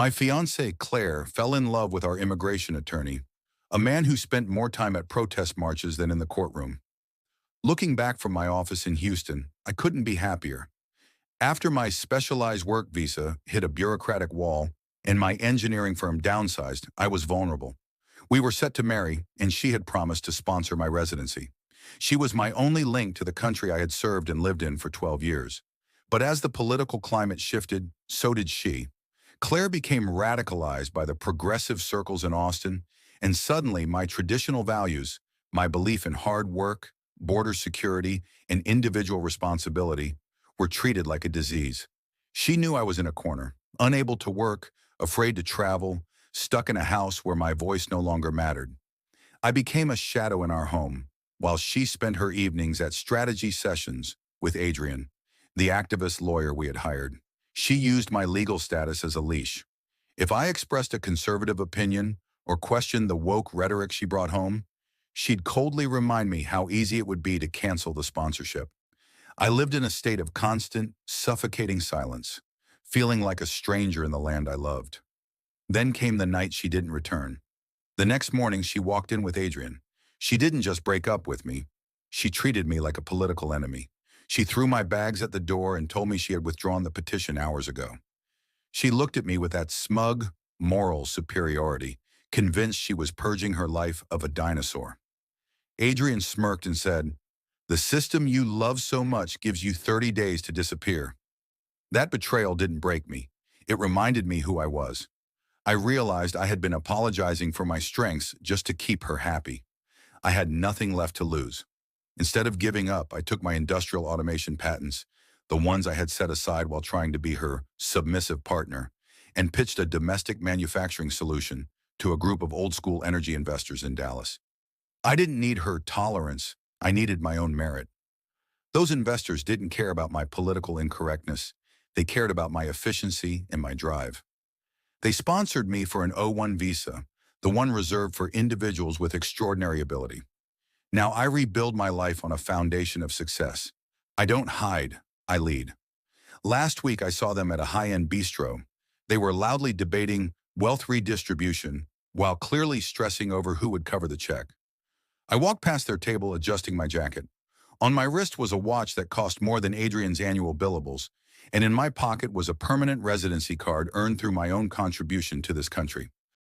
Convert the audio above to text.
My fiancée, Claire, fell in love with our immigration attorney, a man who spent more time at protest marches than in the courtroom. Looking back from my office in Houston, I couldn't be happier. After my specialized work visa hit a bureaucratic wall and my engineering firm downsized, I was vulnerable. We were set to marry, and she had promised to sponsor my residency. She was my only link to the country I had served and lived in for 12 years. But as the political climate shifted, so did she. Claire became radicalized by the progressive circles in Austin, and suddenly my traditional values, my belief in hard work, border security, and individual responsibility, were treated like a disease. She knew I was in a corner, unable to work, afraid to travel, stuck in a house where my voice no longer mattered. I became a shadow in our home, while she spent her evenings at strategy sessions with Adrian, the activist lawyer we had hired. She used my legal status as a leash. If I expressed a conservative opinion or questioned the woke rhetoric she brought home, she'd coldly remind me how easy it would be to cancel the sponsorship. I lived in a state of constant, suffocating silence, feeling like a stranger in the land I loved. Then came the night she didn't return. The next morning, she walked in with Adrian. She didn't just break up with me. She treated me like a political enemy. She threw my bags at the door and told me she had withdrawn the petition hours ago. She looked at me with that smug, moral superiority, convinced she was purging her life of a dinosaur. Adrian smirked and said, "The system you love so much gives you 30 days to disappear." That betrayal didn't break me. It reminded me who I was. I realized I had been apologizing for my strengths just to keep her happy. I had nothing left to lose. Instead of giving up, I took my industrial automation patents, the ones I had set aside while trying to be her submissive partner, and pitched a domestic manufacturing solution to a group of old-school energy investors in Dallas. I didn't need her tolerance. I needed my own merit. Those investors didn't care about my political incorrectness. They cared about my efficiency and my drive. They sponsored me for an O-1 visa, the one reserved for individuals with extraordinary ability. Now I rebuild my life on a foundation of success. I don't hide, I lead. Last week I saw them at a high-end bistro. They were loudly debating wealth redistribution while clearly stressing over who would cover the check. I walked past their table adjusting my jacket. On my wrist was a watch that cost more than Adrian's annual billables, and in my pocket was a permanent residency card earned through my own contribution to this country.